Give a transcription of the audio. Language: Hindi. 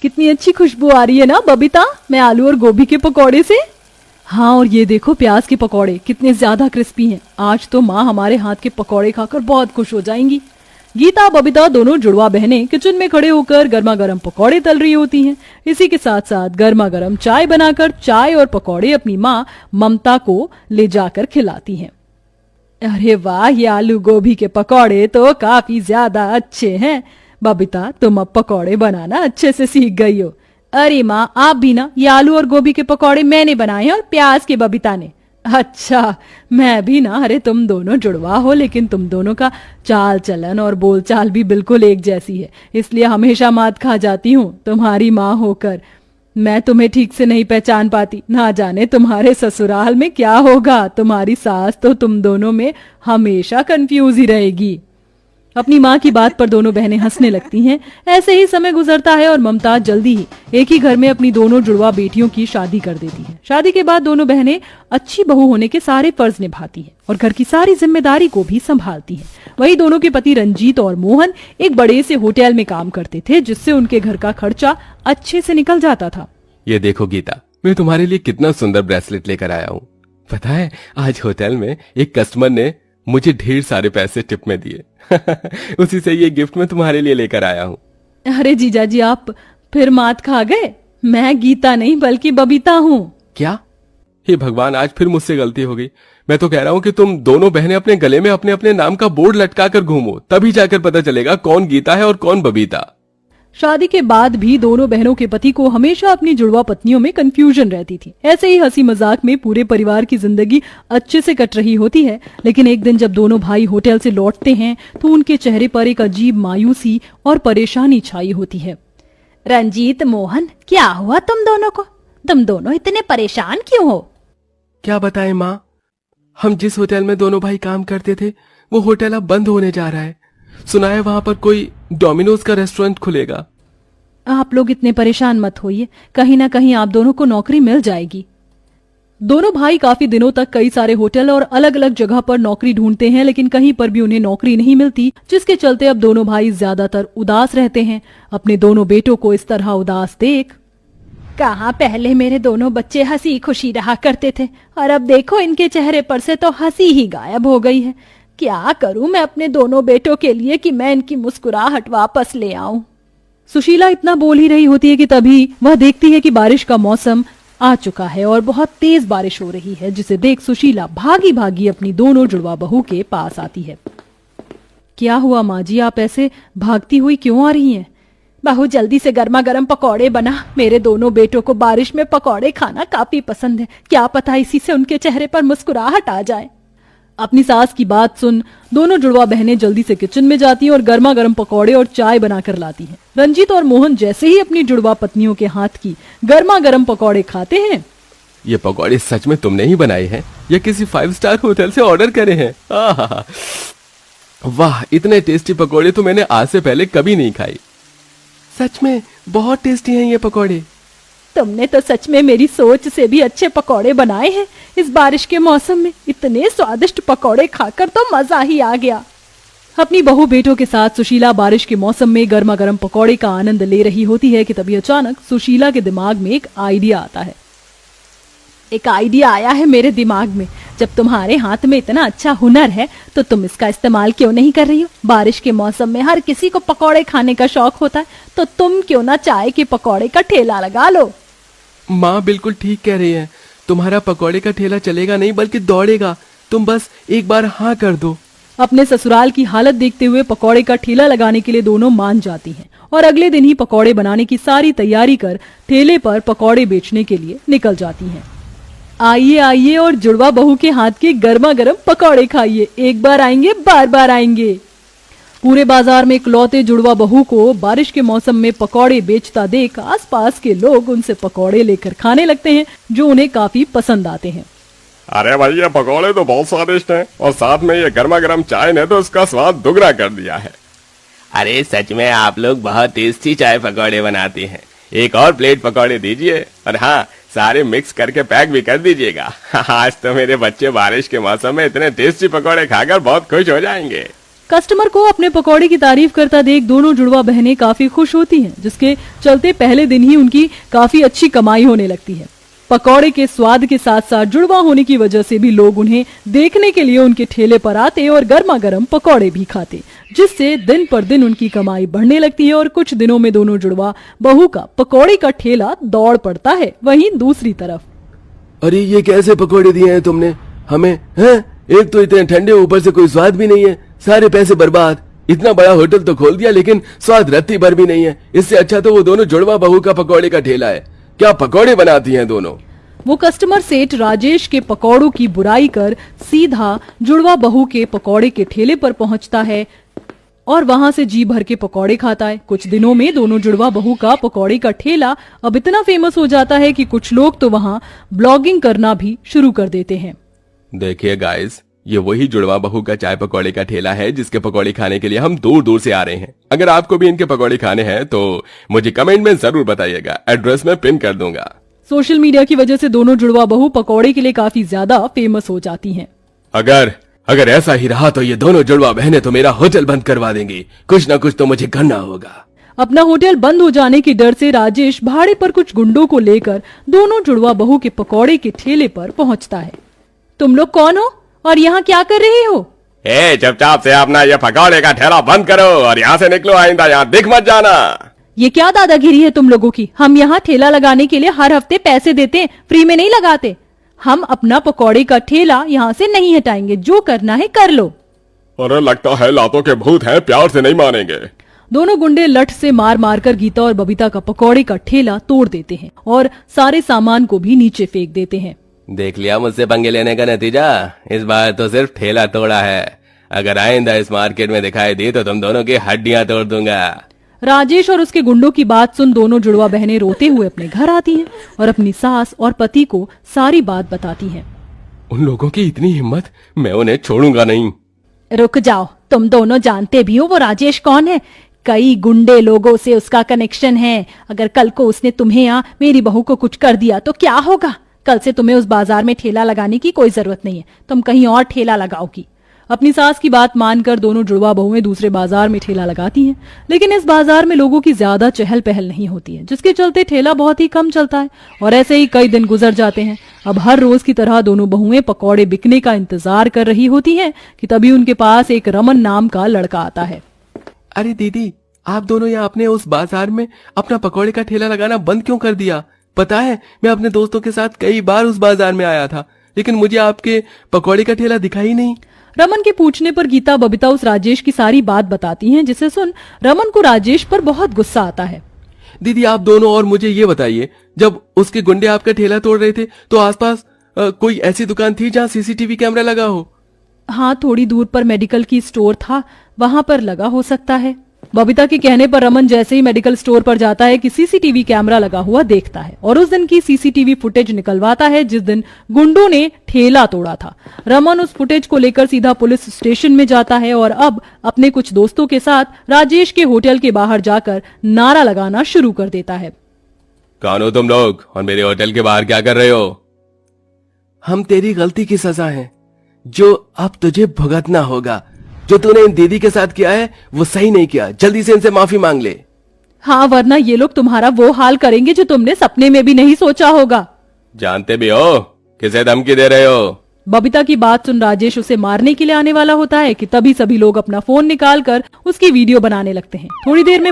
कितनी अच्छी खुशबू आ रही है ना बबीता, मैं आलू और गोभी के पकौड़े से। हाँ, और ये देखो प्याज के पकौड़े कितने ज्यादा क्रिस्पी हैं। आज तो माँ हमारे हाथ के पकौड़े खाकर बहुत खुश हो जाएंगी। गीता बबीता दोनों जुड़वा बहनें किचन में खड़े होकर गर्मा गर्म पकौड़े तल रही होती हैं। इसी के साथ साथ गर्मा गर्म चाय बनाकर चाय और पकौड़े अपनी माँ ममता को ले जाकर खिलाती हैं। अरे वाह, ये आलू गोभी के पकौड़े तो काफी ज्यादा अच्छे हैं। बबीता, तुम अब पकौड़े बनाना अच्छे से सीख गई हो। अरे माँ, आप भी ना, ये आलू और गोभी के पकौड़े मैंने बनाए हैं और प्याज के बबीता ने। अच्छा, मैं भी ना। अरे तुम दोनों जुड़वा हो, लेकिन तुम दोनों का चाल चलन और बोलचाल भी बिल्कुल एक जैसी है, इसलिए हमेशा मात खा जाती हूँ तुम्हारी माँ होकर। मैं तुम्हें ठीक से नहीं पहचान पाती। ना जाने तुम्हारे ससुराल में क्या होगा। तुम्हारी सास तो तुम दोनों में हमेशा कंफ्यूज ही रहेगी। अपनी माँ की बात पर दोनों बहनें हंसने लगती हैं। ऐसे ही समय गुजरता है और ममता जल्दी ही एक ही घर में अपनी दोनों जुड़वा बेटियों की शादी कर देती है। शादी के बाद दोनों बहनें अच्छी बहू होने के सारे फर्ज निभाती हैं और घर की सारी जिम्मेदारी को भी संभालती हैं। वही दोनों के पति रंजीत और मोहन एक बड़े से होटल में काम करते थे, जिससे उनके घर का खर्चा अच्छे से निकल जाता था। ये देखो गीता, मैं तुम्हारे लिए कितना सुंदर ब्रेसलेट लेकर आया हूँ। पता है, आज होटल में एक कस्टमर ने मुझे ढेर सारे पैसे टिप में दिए। उसी से ये गिफ्ट मैं तुम्हारे लिए लेकर आया हूँ। अरे जीजाजी, आप फिर मात खा गए। मैं गीता नहीं बल्कि बबीता हूँ। क्या? हे भगवान, आज फिर मुझसे गलती हो गई। मैं तो कह रहा हूँ कि तुम दोनों बहनें अपने गले में अपने अपने नाम का बोर्ड लटका कर घूमो, तभी जाकर पता चलेगा कौन गीता है और कौन बबीता। शादी के बाद भी दोनों बहनों के पति को हमेशा अपनी जुड़वा पत्नियों में कंफ्यूजन रहती थी। ऐसे ही हंसी मजाक में पूरे परिवार की जिंदगी अच्छे से कट रही होती है, लेकिन एक दिन जब दोनों भाई होटल से लौटते हैं तो उनके चेहरे पर एक अजीब मायूसी और परेशानी छाई होती है। रंजीत, मोहन, क्या हुआ तुम दोनों को? तुम दोनों इतने परेशान क्यों हो? क्या बताएं माँ, हम जिस होटल में दोनों भाई काम करते थे वो होटल अब बंद होने जा रहा है। सुना है वहां पर कोई डोमिनोज का रेस्टोरेंट खुलेगा। आप लोग इतने परेशान मत होइए, कहीं ना कहीं आप दोनों को नौकरी मिल जाएगी। दोनों भाई काफी दिनों तक कई सारे होटल और अलग अलग जगह पर नौकरी ढूंढते हैं, लेकिन कहीं पर भी उन्हें नौकरी नहीं मिलती, जिसके चलते अब दोनों भाई ज्यादातर उदास रहते हैं। अपने दोनों बेटों को इस तरह उदास देख, कहाँ पहले मेरे दोनों बच्चे हंसी खुशी रहा करते थे और अब देखो इनके चेहरे पर से तो हंसी ही गायब हो गई है। क्या करूं मैं अपने दोनों बेटों के लिए कि मैं इनकी मुस्कुराहट वापस ले आऊं। सुशीला इतना बोल ही रही होती है कि तभी वह देखती है कि बारिश का मौसम आ चुका है और बहुत तेज बारिश हो रही है, जिसे देख सुशीला भागी भागी अपनी दोनों जुड़वा बहू के पास आती है। क्या हुआ माँ जी, आप ऐसे भागती हुई क्यों आ रही हैं? बहू, जल्दी से गर्मा गर्म पकौड़े बना। मेरे दोनों बेटों को बारिश में पकौड़े खाना काफी पसंद है। क्या पता इसी से उनके चेहरे पर मुस्कुराहट आ जाए। अपनी सास की बात सुन दोनों जुड़वा बहनें जल्दी से किचन में जाती हैं और गर्मा गर्म पकौड़े और चाय बनाकर लाती हैं। रंजीत और मोहन जैसे ही अपनी जुड़वा पत्नियों के हाथ की गर्मा गर्म पकौड़े खाते हैं। ये पकौड़े सच में तुमने ही बनाए हैं या किसी 5 स्टार होटल से ऑर्डर करे हैं? वाह, इतने टेस्टी पकौड़े तो मैंने आज से पहले कभी नहीं खाई। सच में बहुत टेस्टी हैं ये पकौड़े। तुमने तो सच में मेरी सोच से भी अच्छे पकौड़े बनाए हैं। इस बारिश के मौसम में इतने स्वादिष्ट पकौड़े खाकर तो मजा ही आ गया। अपनी बहू बेटों के साथ सुशीला बारिश के मौसम में गर्मा गर्म पकौड़े का आनंद ले रही होती है कि तभी अचानक सुशीला के दिमाग में एक आइडिया आता है। एक आइडिया आया है मेरे दिमाग में। जब तुम्हारे हाथ में इतना अच्छा हुनर है तो तुम इसका इस्तेमाल क्यों नहीं कर रही हो? बारिश के मौसम में हर किसी को पकौड़े खाने का शौक होता है, तो तुम क्यों ना चाय के पकौड़े का ठेला लगा लो। माँ बिल्कुल ठीक कह रही है। तुम्हारा पकौड़े का ठेला चलेगा नहीं बल्कि दौड़ेगा। तुम बस एक बार हाँ कर दो। अपने ससुराल की हालत देखते हुए पकौड़े का ठेला लगाने के लिए दोनों मान जाती हैं और अगले दिन ही पकौड़े बनाने की सारी तैयारी कर ठेले पर पकौड़े बेचने के लिए निकल जाती हैं। आइए आइए और जुड़वा बहू के हाथ के गर्मा गर्म पकौड़े खाइए। एक बार आएंगे बार बार आएंगे। पूरे बाजार में इकलौते जुड़वा बहू को बारिश के मौसम में पकौड़े बेचता देख आसपास के लोग उनसे पकौड़े लेकर खाने लगते हैं, जो उन्हें काफी पसंद आते हैं। अरे भाई, ये पकौड़े तो बहुत स्वादिष्ट हैं और साथ में ये गर्मा गर्म चाय ने तो इसका स्वाद दुगना कर दिया है। अरे सच में आप लोग बहुत टेस्टी चाय पकौड़े बनाते हैं। एक और प्लेट पकौड़े दीजिए और हाँ, सारे मिक्स करके पैक भी कर दीजिएगा। आज तो मेरे बच्चे बारिश के मौसम में इतने टेस्टी पकौड़े खाकर बहुत खुश हो जाएंगे। कस्टमर को अपने पकौड़े की तारीफ करता देख दोनों जुड़वा बहनें काफी खुश होती हैं, जिसके चलते पहले दिन ही उनकी काफी अच्छी कमाई होने लगती है। पकौड़े के स्वाद के साथ साथ जुड़वा होने की वजह से भी लोग उन्हें देखने के लिए उनके ठेले पर आते और गर्मा गर्म पकौड़े भी खाते, जिससे दिन पर दिन उनकी कमाई बढ़ने लगती है और कुछ दिनों में दोनों जुड़वा बहू का पकौड़े का ठेला दौड़ पड़ता है। वहीं दूसरी तरफ, अरे ये कैसे पकौड़े दिए हैं तुमने हमें, हैं? एक तो इतने ठंडे, ऊपर से कोई स्वाद भी नहीं है, सारे पैसे बर्बाद। इतना बड़ा होटल तो खोल दिया लेकिन स्वाद रत्ती भर भी नहीं है। इससे अच्छा तो वो दोनों जुड़वा बहू का पकौड़े का ठेला है। क्या पकौड़े बनाती हैं दोनों। वो कस्टमर सेठ राजेश के पकौड़ों की बुराई कर सीधा जुड़वा बहू के पकौड़े के ठेले पर पहुंचता है और वहां से जी भर के पकौड़े खाता है। कुछ दिनों में दोनों जुड़वा बहू का पकौड़े का ठेला अब इतना फेमस हो जाता है कि कुछ लोग तो वहां ब्लॉगिंग करना भी शुरू कर देते हैं। देखिए गाइस, ये वही जुड़वा बहू का चाय पकौड़े का ठेला है जिसके पकौड़े खाने के लिए हम दूर दूर से आ रहे हैं। अगर आपको भी इनके पकौड़े खाने हैं तो मुझे कमेंट में जरूर बताइएगा, एड्रेस में पिन कर दूंगा। सोशल मीडिया की वजह से दोनों जुड़वा बहू पकौड़े के लिए काफी ज्यादा फेमस हो जाती हैं। अगर ऐसा ही रहा तो ये दोनों जुड़वा बहनें तो मेरा होटल बंद करवा देंगी। कुछ ना कुछ तो मुझे करना होगा। अपना होटल बंद हो जाने के डर से राजेश भाड़े पर कुछ गुंडों को लेकर दोनों जुड़वा बहू के पकौड़े के ठेले पर पहुंचता है। तुम लोग कौन हो और यहाँ क्या कर रहे हो? चुपचाप से अपना ये पकौड़े का ठेला बंद करो और यहाँ से निकलो, आइंदा यहाँ दिख मत जाना। ये क्या दादागिरी है तुम लोगों की? हम यहाँ ठेला लगाने के लिए हर हफ्ते पैसे देते हैं, फ्री में नहीं लगाते। हम अपना पकौड़े का ठेला यहाँ से नहीं हटाएंगे, जो करना है कर लो। अरे लगता है लातों के भूत हैं, प्यार से नहीं मानेंगे। दोनों गुंडे लठ से मार मार कर गीता और बबीता का पकौड़े का ठेला तोड़ देते हैं और सारे सामान को भी नीचे फेंक देते हैं। देख लिया मुझसे पंगे लेने का नतीजा। इस बार तो सिर्फ ठेला तोड़ा है, अगर आइंदा इस मार्केट में दिखाई दी तो तुम दोनों की हड्डियां तोड़ दूंगा। राजेश और उसके गुंडों की बात सुन दोनों जुड़वा बहनें रोते हुए अपने घर आती हैं और अपनी सास और पति को सारी बात बताती हैं। उन लोगों की इतनी हिम्मत, मैं उन्हें छोड़ूंगा नहीं। रुक जाओ, तुम दोनों जानते भी हो वो राजेश कौन है। कई गुंडे लोगों से उसका कनेक्शन है। अगर कल को उसने तुम्हें या मेरी बहू को कुछ कर दिया तो क्या होगा? कल से तुम्हें उस बाजार में ठेला लगाने की कोई जरूरत नहीं है, तुम कहीं और ठेला लगाओगी। अपनी सास की बात मानकर दोनों जुड़वा बहुएं दूसरे बाजार में ठेला लगाती हैं, लेकिन इस बाजार में लोगों की ज्यादा चहल पहल नहीं होती है, जिसके चलते ठेला बहुत ही कम चलता है और ऐसे ही कई दिन गुजर जाते हैं। अब हर रोज की तरह दोनों बहुएं पकौड़े बिकने का इंतजार कर रही होती हैं कि तभी उनके पास एक रमन नाम का लड़का आता है। अरे दीदी, आप दोनों यहाँ अपने उस बाजार में अपना पकौड़े का ठेला लगाना बंद क्यों कर दिया? पता है, मैं अपने दोस्तों के साथ कई बार उस बाजार में आया था, लेकिन मुझे आपके पकौड़े का ठेला दिखा ही नहीं। रमन के पूछने पर गीता बबीता उस राजेश की सारी बात बताती हैं, जिसे सुन रमन को राजेश पर बहुत गुस्सा आता है। दीदी, आप दोनों और मुझे ये बताइए, जब उसके गुंडे आपका ठेला तोड़ रहे थे तो आसपास कोई ऐसी दुकान थी जहाँ सीसीटीवी कैमरा लगा हो? हाँ, थोड़ी दूर पर मेडिकल की स्टोर था, वहां पर लगा हो सकता है। बबीता के कहने पर रमन जैसे ही मेडिकल स्टोर पर जाता है कि सीसीटीवी कैमरा लगा हुआ देखता है और उस दिन की सीसीटीवी फुटेज निकलवाता है जिस दिन गुंडों ने ठेला तोड़ा था। रमन उस फुटेज को लेकर सीधा पुलिस स्टेशन में जाता है और अब अपने कुछ दोस्तों के साथ राजेश के होटल के बाहर जाकर नारा लगाना शुरू कर देता है। कौन हो तुम लोग और मेरे होटल के बाहर क्या कर रहे हो? हम तेरी गलती की सजा हैं, जो अब तुझे भुगतना होगा। जो तूने इन दीदी के साथ किया है वो सही नहीं किया, जल्दी से इनसे माफी मांग ले। हाँ, वरना ये लोग तुम्हारा वो हाल करेंगे जो तुमने सपने में भी नहीं सोचा होगा। जानते भी हो किसे धमकी दे रहे हो? बबीता की बात सुन राजेश उसे मारने के लिए आने वाला होता है कि तभी सभी लोग अपना फोन निकालकर उसकी वीडियो बनाने लगते हैं। थोड़ी देर में